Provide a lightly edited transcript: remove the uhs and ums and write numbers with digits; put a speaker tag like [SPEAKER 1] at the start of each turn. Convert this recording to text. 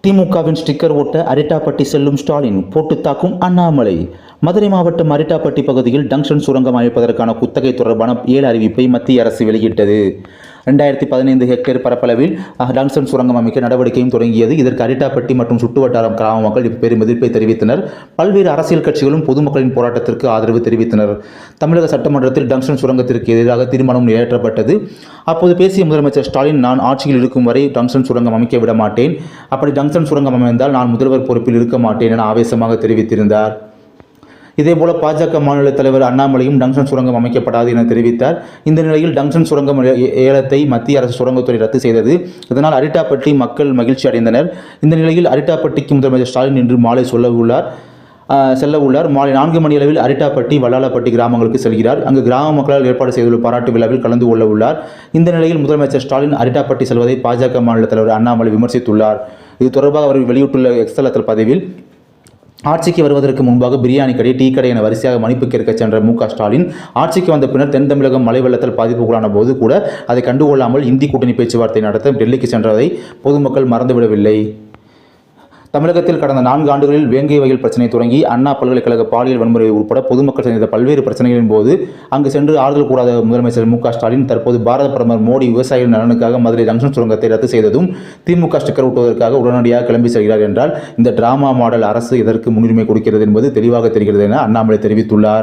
[SPEAKER 1] திமுகவின் ஸ்டிக்கர் ஓட்ட அரிட்டாப்பட்டி செல்லும் ஸ்டாலின் போட்டு தாக்கும் அண்ணாமலை. மதுரை மாவட்டம் அரிட்டாப்பட்டி பகுதியில் டங்ஷன் சுரங்கம் அமைப்பதற்கான குத்தகை தொடர்பான 7 அறிவிப்பை மத்திய அரசு வெளியிட்டது. 2015 ஹெக்டேர் பரப்பளவில் டங்ஷன் சுரங்கம் அமைக்க நடவடிக்கையும் தொடங்கியது. இதற்கு அரிட்டாப்பட்டி மற்றும் சுற்றுவட்டார கிராம மக்கள் பெரும் எதிர்ப்பை தெரிவித்தனர். பல்வேறு அரசியல் கட்சிகளும் பொதுமக்களின் போராட்டத்திற்கு ஆதரவு தெரிவித்தனர். தமிழக சட்டமன்றத்தில் டங்ஷன் சுரங்கத்திற்கு எதிராக தீர்மானம் நிறைவேற்றப்பட்டது. அப்போது பேசிய முதலமைச்சர் ஸ்டாலின், நான் ஆட்சியில் இருக்கும் வரை டங்ஷன் சுரங்கம் அமைக்க விட மாட்டேன், அப்படி டங்ஷன் சுரங்கம் அமைந்தால் நான் முதல்வர் பொறுப்பில் இருக்க மாட்டேன் என ஆவேசமாக தெரிவித்திருந்தார். இதேபோல பாஜக மாநில தலைவர் அண்ணாமலையும் டங்ஷன் சுரங்கம் அமைக்கப்படாது என தெரிவித்தார். இந்த நிலையில் டங்ஷன் சுரங்கம் ஏலத்தை மத்திய அரசு சுரங்கத்துறை ரத்து செய்தது. இதனால் அரிட்டாப்பட்டி மக்கள் மகிழ்ச்சி அடைந்தனர். இந்த நிலையில் அரிட்டாப்பட்டிக்கு முதலமைச்சர் ஸ்டாலின் இன்று மாலை செல்ல உள்ளார். மாலை 4 மணி அளவில் அரிட்டாப்பட்டி, வல்லாளப்பட்டி கிராமங்களுக்கு செல்கிறார். அங்கு கிராம மக்களால் ஏற்பாடு செய்துள்ள பாராட்டு விழாவில் கலந்து கொள்ள உள்ளார். இந்த நிலையில் முதலமைச்சர் ஸ்டாலின் அரிட்டாப்பட்டி செல்வதை பாஜக மாநில தலைவர் அண்ணாமலை விமர்சித்துள்ளார். இது தொடர்பாக அவர் வெளியிட்டுள்ள எக்ஸ் தளத்தில் பதிவில், ஆட்சிக்கு வருவதற்கு முன்பாக பிரியாணி கடை, டீ கடை என வரிசையாக மன்னிப்பு கேட்க சென்ற மு.க. ஸ்டாலின் ஆட்சிக்கு வந்த பின்னர் தென் தமிழகம் மழை வெள்ளத்தால் பாதிப்புக்குள்ளான போது கூட அதை கண்டுகொள்ளாமல் இந்தி கூட்டணி பேச்சுவார்த்தை நடத்த டெல்லிக்கு சென்றதை பொதுமக்கள் மறந்துவிடவில்லை. தமிழகத்தில் கடந்த 4 ஆண்டுகளில் வேங்கை வயல் பிரச்சனை தொடங்கி அண்ணா பல்கலைக்கழக பாலியல் வன்முறை உட்பட பொதுமக்கள் சந்தித்த பல்வேறு பிரச்சனைகளின் போது அங்கு சென்று ஆறுதல் கூடாத முதலமைச்சர் மு.க. ஸ்டாலின் தற்போது பாரத பிரதமர் மோடி விவசாயிகள் நலனுக்காக மதுரை ஜங்ஷன் சுரங்கத்தை ரத்து செய்ததும் திமுக ஸ்டிக்கர் ஒட்டுவதற்காக உடனடியாக கிளம்பி செல்கிறார் என்றால் இந்த டிராமா மாடல் அரசு இதற்கு முன்னுரிமை கொடுக்கிறது என்பது தெளிவாக தெரிகிறது என அண்ணாமலை தெரிவித்துள்ளார்.